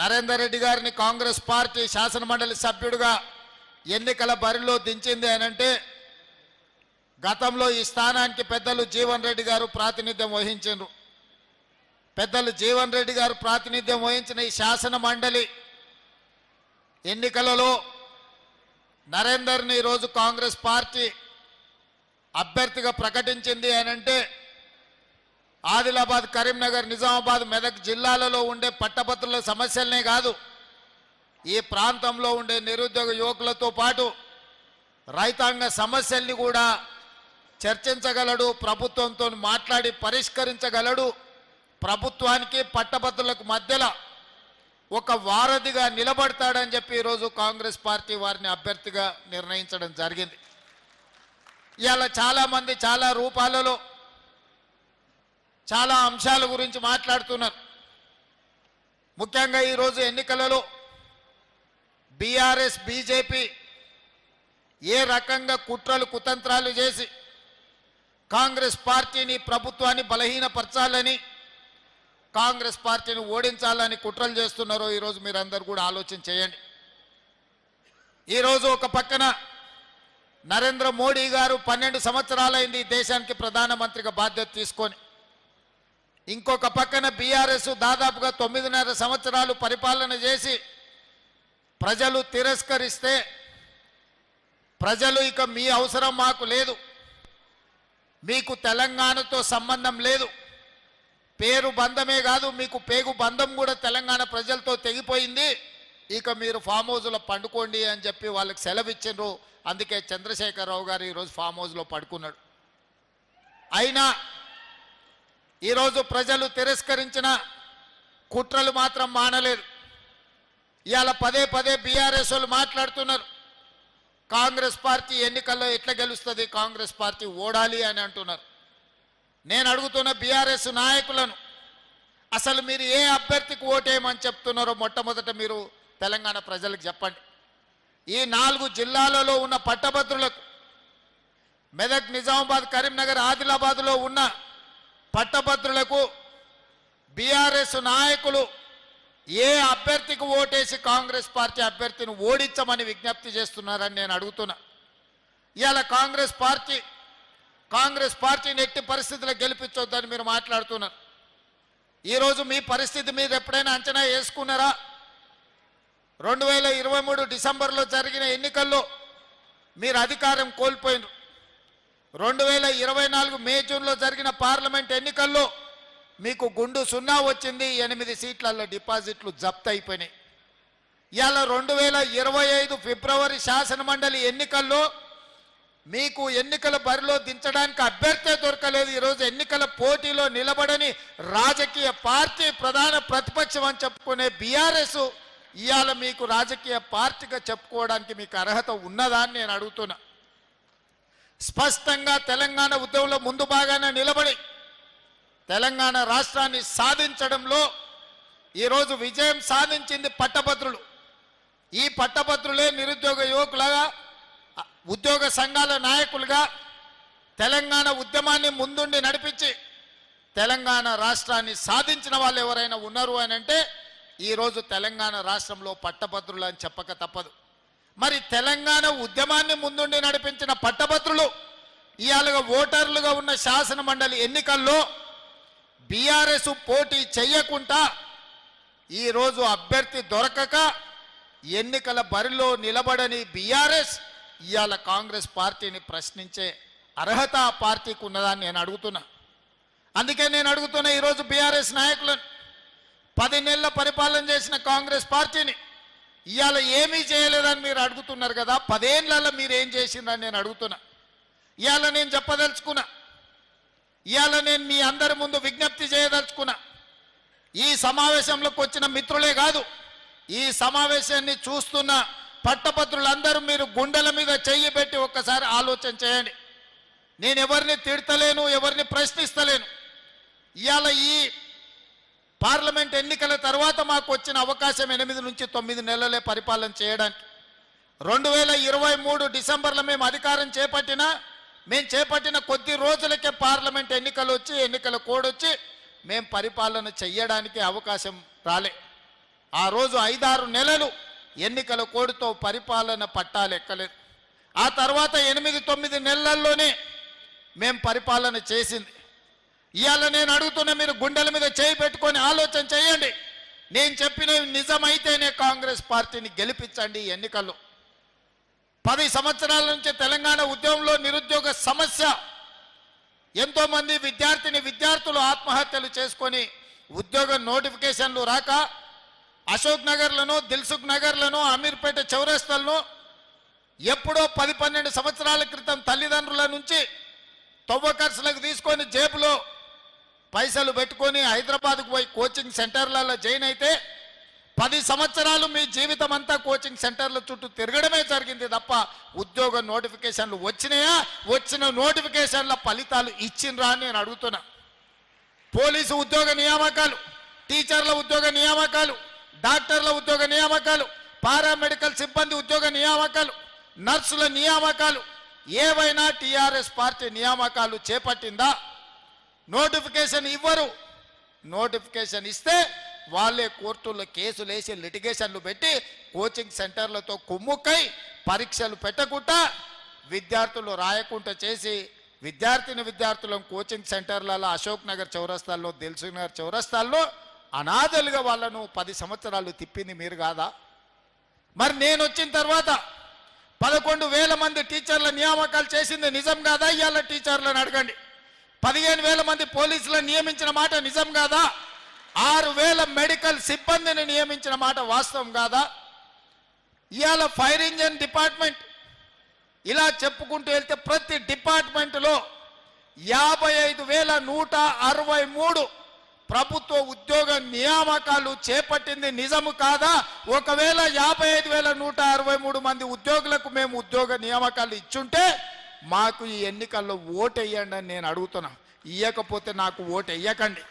నరేందర్ రెడ్డి గారిని కాంగ్రెస్ పార్టీ శాసనమండలి సభ్యుడిగా ఎన్నికల బరిలో దించింది అనంటే గతంలో ఈ స్థానానికి పెద్దలు జీవన్ రెడ్డి గారు ప్రాతినిధ్యం వహించారు. పెద్దలు జీవన్ రెడ్డి గారు ప్రాతినిధ్యం వహించిన ఈ శాసన మండలి ఎన్నికలలో నరేందర్ని ఈరోజు కాంగ్రెస్ పార్టీ అభ్యర్థిగా ప్రకటించింది అనంటే ఆదిలాబాద్, కరీంనగర్, నిజామాబాద్, మెదక్ జిల్లాలలో ఉండే పట్టభద్రుల సమస్యలనే కాదు, ఈ ప్రాంతంలో ఉండే నిరుద్యోగ యువకులతో పాటు రైతాంగ సమస్యల్ని కూడా చర్చించగలడు, ప్రభుత్వంతో మాట్లాడి పరిష్కరించగలడు, ప్రభుత్వానికి పట్టభద్రులకు మధ్యలో ఒక వారధిగా నిలబడతాడని చెప్పి ఈరోజు కాంగ్రెస్ పార్టీ వారిని అభ్యర్థిగా నిర్ణయించడం జరిగింది. ఇవాళ చాలామంది చాలా రూపాలలో చాలా అంశాల గురించి మాట్లాడుతున్నారు. ముఖ్యంగా ఈరోజు ఎన్నికలలో బీఆర్ఎస్, బీజేపీ ఏ రకంగా కుట్రలు కుతంత్రాలు చేసి కాంగ్రెస్ పార్టీని, ప్రభుత్వాన్ని బలహీనపరచాలని, కాంగ్రెస్ పార్టీని ఓడించాలని కుట్రలు చేస్తున్నారో ఈరోజు మీరందరూ కూడా ఆలోచన చేయండి. ఈరోజు ఒక పక్కన నరేంద్ర మోడీ గారు 12 సంవత్సరాలైంది దేశానికి ప్రధానమంత్రిగా బాధ్యత తీసుకొని, ఇంకొక పక్కన బీఆర్ఎస్ దాదాపుగా 9.5 సంవత్సరాలు పరిపాలన చేసి ప్రజలు తిరస్కరిస్తే, ప్రజలు ఇక మీ అవసరం మాకు లేదు, మీకు తెలంగాణతో సంబంధం లేదు, పేరు బంధమే కాదు మీకు పేగు బంధం కూడా తెలంగాణ ప్రజలతో తెగిపోయింది, ఇక మీరు ఫామ్ హౌస్లో పండుకోండి అని చెప్పి వాళ్ళకి సెలవు ఇచ్చిండ్రు. అందుకే చంద్రశేఖరరావు గారు ఈరోజు ఫామ్ హౌస్లో పడుకున్నాడు. అయినా ఈరోజు ప్రజలు తిరస్కరించిన కుట్రలు మాత్రం మానలేదు. ఇవాళ పదే పదే బీఆర్ఎస్ వాళ్ళు మాట్లాడుతున్నారు, కాంగ్రెస్ పార్టీ ఎన్నికల్లో ఎట్లా గెలుస్తుంది, కాంగ్రెస్ పార్టీ ఓడాలి అని అంటున్నారు. నేను అడుగుతున్న బీఆర్ఎస్ నాయకులను, అసలు మీరు ఏ అభ్యర్థికి ఓటేయమని చెప్తున్నారో మొట్టమొదట మీరు తెలంగాణ ప్రజలకు చెప్పండి. ఈ 4 జిల్లాలలో ఉన్న పట్టభద్రులకు, మెదక్, నిజామాబాద్, కరీంనగర్, ఆదిలాబాద్లో ఉన్న పట్టభద్రులకు బీఆర్ఎస్ నాయకులు ఏ అభ్యర్థికి ఓటేసి కాంగ్రెస్ పార్టీ అభ్యర్థిని ఓడించమని విజ్ఞప్తి చేస్తున్నారని నేను అడుగుతున్నా. ఇవాళ కాంగ్రెస్ పార్టీని ఎట్టి పరిస్థితుల్లో గెలిపించొద్దని మీరు మాట్లాడుతున్నారు. ఈరోజు మీ పరిస్థితి మీరు ఎప్పుడైనా అంచనా వేసుకున్నారా? 2023 డిసెంబర్లో జరిగిన ఎన్నికల్లో మీరు అధికారం కోల్పోయినారు. 2024 మే, జూన్లో జరిగిన పార్లమెంట్ ఎన్నికల్లో మీకు గుండు 0 వచ్చింది, 8 సీట్లలో డిపాజిట్లు జప్తు అయిపోయినాయి. ఇవాళ 2025 ఫిబ్రవరి శాసనమండలి ఎన్నికల్లో మీకు ఎన్నికల బరిలో దించడానికి అభ్యర్థే దొరకలేదు. ఈరోజు ఎన్నికల పోటీలో నిలబడని రాజకీయ పార్టీ ప్రధాన ప్రతిపక్షం అని చెప్పుకునే బీఆర్ఎస్ ఇవాళ మీకు రాజకీయ పార్టీగా చెప్పుకోవడానికి మీకు అర్హత ఉన్నదా అని నేను అడుగుతున్నా. స్పష్టంగా తెలంగాణ ఉద్యమంలో ముందు భాగాన నిలబడి తెలంగాణ రాష్ట్రాన్ని సాధించడంలో ఈరోజు విజయం సాధించింది పట్టభద్రులు. ఈ పట్టభద్రులే నిరుద్యోగ యువకులుగా, ఉద్యోగ సంఘాల నాయకులుగా తెలంగాణ ఉద్యమాన్ని ముందుండి నడిపించి తెలంగాణ రాష్ట్రాన్ని సాధించిన వాళ్ళు ఎవరైనా ఉన్నారు అని అంటే ఈరోజు తెలంగాణ రాష్ట్రంలో పట్టభద్రులు అని చెప్పక తప్పదు. మరి తెలంగాణ ఉద్యమాన్ని ముందుండి నడిపించిన పట్టభద్రులు ఇవాళ ఓటర్లుగా ఉన్న శాసన మండలి ఎన్నికల్లో బీఆర్ఎస్ పోటీ చెయ్యకుండా ఈరోజు అభ్యర్థి దొరకక ఎన్నికల బరిలో నిలబడని బీఆర్ఎస్ ఇవాళ కాంగ్రెస్ పార్టీని ప్రశ్నించే అర్హత ఆ పార్టీకి ఉన్నదని నేను అడుగుతున్నా. అందుకే నేను అడుగుతున్నా ఈరోజు బీఆర్ఎస్ నాయకులను, 10 నెలల పరిపాలన చేసిన కాంగ్రెస్ పార్టీని ఇవాళ ఏమీ చేయలేదని మీరు అడుగుతున్నారు కదా, 10 ఏళ్లలో మీరు ఏం చేసిందని నేను అడుగుతున్నా. ఇవాళ నేను చెప్పదలుచుకున్నా, ఇవాళ నేను మీ అందరి ముందు విజ్ఞప్తి చేయదలుచుకున్నా. ఈ సమావేశంలోకి వచ్చిన మిత్రులే కాదు, ఈ సమావేశాన్ని చూస్తున్న పట్టభద్రులందరూ మీరు గుండెల మీద చెయ్యి పెట్టి ఒక్కసారి ఆలోచన చేయండి. నేను ఎవరిని తిడతలేను, ఎవరిని ప్రశ్నిస్తలేను. ఇవాళ ఈ పార్లమెంట్ ఎన్నికల తర్వాత మాకు వచ్చిన అవకాశం 8 నుంచి 9 నెలలే పరిపాలన చేయడానికి. 2023 డిసెంబర్లో మేము అధికారం చేపట్టిన కొద్ది రోజులకే పార్లమెంట్ ఎన్నికలు వచ్చి, ఎన్నికల కోడ్ వచ్చి మేము పరిపాలన చెయ్యడానికి అవకాశం రాలే. ఆ రోజు 5-6 నెలలు ఎన్నికల కోడ్తో పరిపాలన పట్టాలు ఎక్కలేదు. ఆ తర్వాత 8-9 నెలల్లోనే మేము పరిపాలన చేసింది. ఇవాళ నేను అడుగుతున్నా, మీరు గుండెల మీద చేయి పెట్టుకొని ఆలోచన చేయండి. నేను చెప్పినవి నిజమైతేనే కాంగ్రెస్ పార్టీని గెలిపించండి ఎన్నికల్లో. 10 సంవత్సరాల నుంచి తెలంగాణ ఉద్యమంలో నిరుద్యోగ సమస్య, ఎంతోమంది విద్యార్థులు ఆత్మహత్యలు చేసుకొని ఉద్యోగ నోటిఫికేషన్లు రాక అశోక్ నగర్లను, దిల్సుఖ్ నగర్లను, అమీర్పేట చౌరస్తాలను ఎప్పుడో 10-12 సంవత్సరాల క్రితం తల్లిదండ్రుల నుంచి తవ్వకర్సులకు తీసుకొని జేబులో పైసలు పెట్టుకొని హైదరాబాద్కు పోయి కోచింగ్ సెంటర్లలో జాయిన్ అయితే 10 సంవత్సరాలు మీ జీవితం అంతా కోచింగ్ సెంటర్ల చుట్టూ తిరగడమే జరిగింది తప్ప ఉద్యోగ నోటిఫికేషన్లు వచ్చినాయా? వచ్చిన నోటిఫికేషన్ల ఫలితాలు ఇచ్చిండ్రా అని నేను అడుగుతున్నా. పోలీసు ఉద్యోగ నియామకాలు, టీచర్ల ఉద్యోగ నియామకాలు, డాక్టర్ల ఉద్యోగ నియామకాలు, పారామెడికల్ సిబ్బంది ఉద్యోగ నియామకాలు, నర్సుల నియామకాలు ఏవైనా టీఆర్ఎస్ పార్టీ నియామకాలు చేపట్టిందా? నోటిఫికేషన్ ఇవ్వరు. నోటిఫికేషన్ ఇస్తే వాళ్ళే కోర్టుల్లో కేసులు వేసి లిటిగేషన్లు పెట్టి కోచింగ్ సెంటర్లతో కుమ్ముక్కై పరీక్షలు పెట్టకుండా విద్యార్థులు రాయకుండా చేసి విద్యార్థులను కోచింగ్ సెంటర్లలో అశోక్ నగర్ చౌరస్తాల్లో, దిల్సుఖ్ నగర్ చౌరస్తాల్లో అనాథలుగా వాళ్ళను 10 సంవత్సరాలు తిప్పింది మీరు కాదా? మరి నేను వచ్చిన తర్వాత 11,000 మంది టీచర్ల నియామకాలు చేసింది నిజం కాదా? ఇవాళ టీచర్లను అడగండి. 15,000 మంది పోలీసులను నియమించిన మాట నిజం కాదా? 6,000 మెడికల్ సిబ్బందిని నియమించిన మాట వాస్తవం కాదా? ఇవాళ ఫైర్ ఇంజన్ డిపార్ట్మెంట్, ఇలా చెప్పుకుంటూ వెళ్తే ప్రతి డిపార్ట్మెంట్లో 55,163 ప్రభుత్వ ఉద్యోగ నియామకాలు చేపట్టింది నిజము కాదా? ఒకవేళ 55,163 మంది ఉద్యోగులకు మేము ఉద్యోగ నియామకాలు ఇచ్చుంటే మాకు ఈ ఎన్నికల్లో ఓటు వేయండి అని నేను అడుగుతున్నా. ఇవ్వకపోతే నాకు ఓటు వేయకండి.